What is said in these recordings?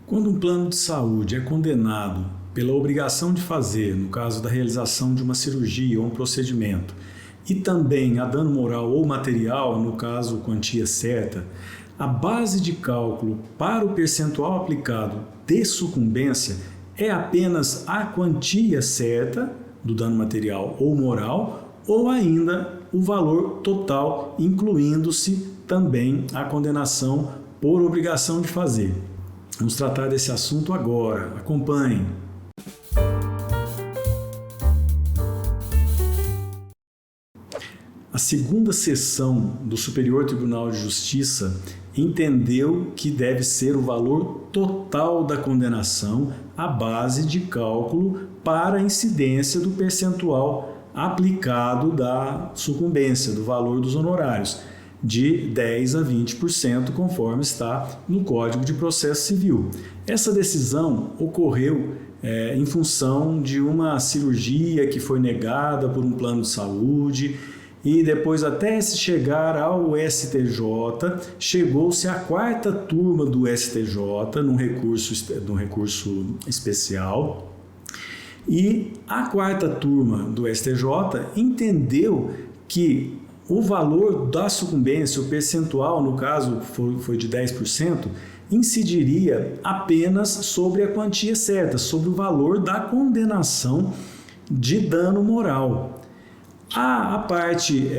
Quando um plano de saúde é condenado pela obrigação de fazer, no caso da realização de uma cirurgia ou um procedimento, e também a dano moral ou material, no caso quantia certa, a base de cálculo para o percentual aplicado de sucumbência é apenas a quantia certa do dano material ou moral, ou ainda o valor total, incluindo-se também a condenação por obrigação de fazer. Vamos tratar desse assunto agora. Acompanhem. A segunda sessão do Superior Tribunal de Justiça entendeu que deve ser o valor total da condenação a base de cálculo para a incidência do percentual aplicado da sucumbência, do valor dos honorários, de 10% a 20%, conforme está no Código de Processo Civil. Essa decisão ocorreu em função de uma cirurgia que foi negada por um plano de saúde e depois, até se chegar ao STJ, chegou-se à quarta turma do STJ, num recurso especial, e a quarta turma do STJ entendeu que o valor da sucumbência, o percentual, no caso foi de 10%, incidiria apenas sobre a quantia certa, sobre o valor da condenação de dano moral. A parte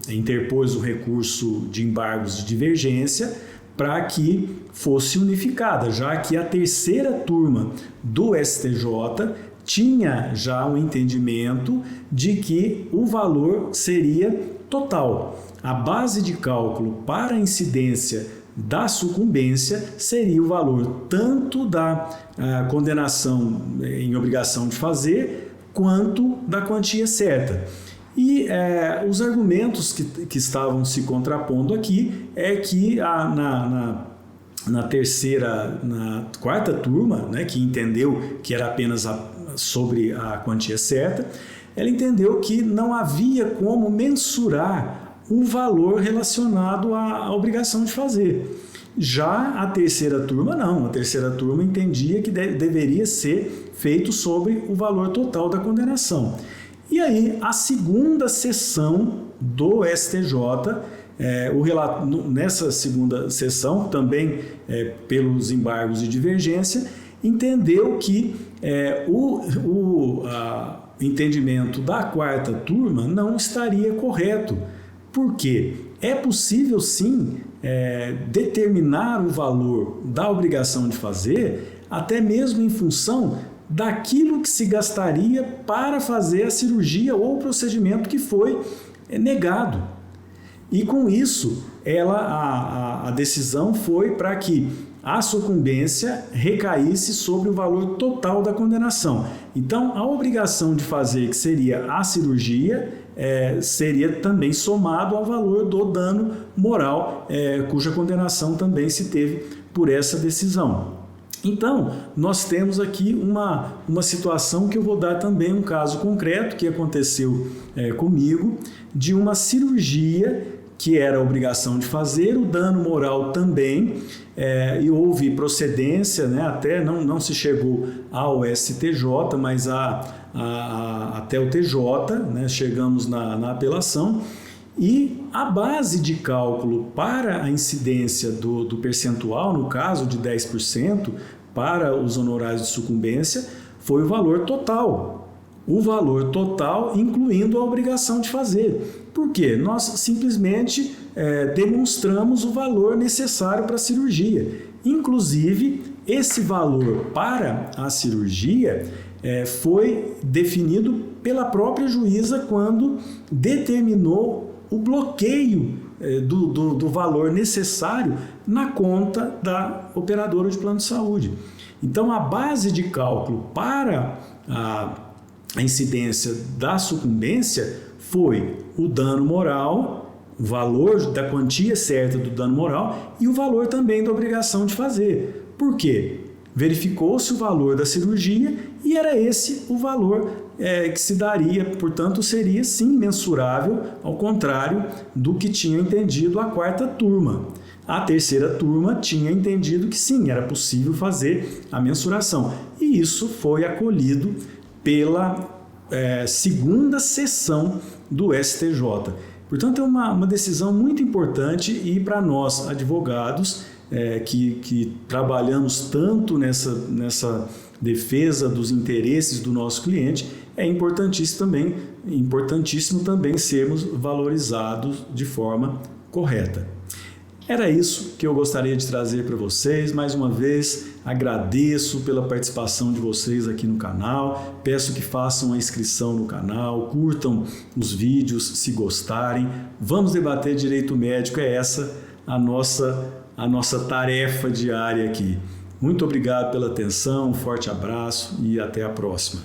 interpôs o recurso de embargos de divergência para que fosse unificada, já que a terceira turma do STJ tinha já o entendimento de que o valor seria total. A base de cálculo para a incidência da sucumbência seria o valor tanto da condenação em obrigação de fazer, quanto da quantia certa. E os argumentos que estavam se contrapondo aqui é que na quarta turma, né, que entendeu que era apenas sobre a quantia certa, ela entendeu que não havia como mensurar o valor relacionado à obrigação de fazer. Já a terceira turma não, a terceira turma entendia que deveria ser feito sobre o valor total da condenação. E aí a segunda sessão do STJ, nessa segunda sessão, também pelos embargos de divergência, entendeu que o entendimento da quarta turma não estaria correto. Por quê? É possível sim determinar o valor da obrigação de fazer, até mesmo em função daquilo que se gastaria para fazer a cirurgia ou o procedimento que foi negado. E com isso, a decisão foi para que a sucumbência recaísse sobre o valor total da condenação. Então, a obrigação de fazer, que seria a cirurgia, seria também somado ao valor do dano moral, cuja condenação também se teve por essa decisão. Então, nós temos aqui uma situação que eu vou dar também um caso concreto que aconteceu comigo, de uma cirurgia que era a obrigação de fazer, o dano moral também, e houve procedência, né, até não se chegou ao STJ, mas até o TJ, né, chegamos na apelação, e a base de cálculo para a incidência do percentual, no caso de 10%, para os honorários de sucumbência, foi o valor total. O valor total, incluindo a obrigação de fazer. Por quê? Nós simplesmente demonstramos o valor necessário para a cirurgia. Inclusive, esse valor para a cirurgia foi definido pela própria juíza quando determinou o bloqueio do valor necessário na conta da operadora de plano de saúde. Então, a base de cálculo para a incidência da sucumbência foi o dano moral, o valor da quantia certa do dano moral e o valor também da obrigação de fazer. Por quê? Verificou-se o valor da cirurgia e era esse o valor que se daria, portanto, seria sim mensurável, ao contrário do que tinha entendido a quarta turma. A terceira turma tinha entendido que sim, era possível fazer a mensuração. E isso foi acolhido pela segunda sessão do STJ. Portanto, é uma decisão muito importante e para nós, advogados, que trabalhamos tanto nessa defesa dos interesses do nosso cliente, é importantíssimo também sermos valorizados de forma correta. Era isso que eu gostaria de trazer para vocês. Mais uma vez, agradeço pela participação de vocês aqui no canal. Peço que façam a inscrição no canal, curtam os vídeos se gostarem. Vamos debater direito médico, é essa a nossa tarefa diária aqui. Muito obrigado pela atenção, um forte abraço e até a próxima.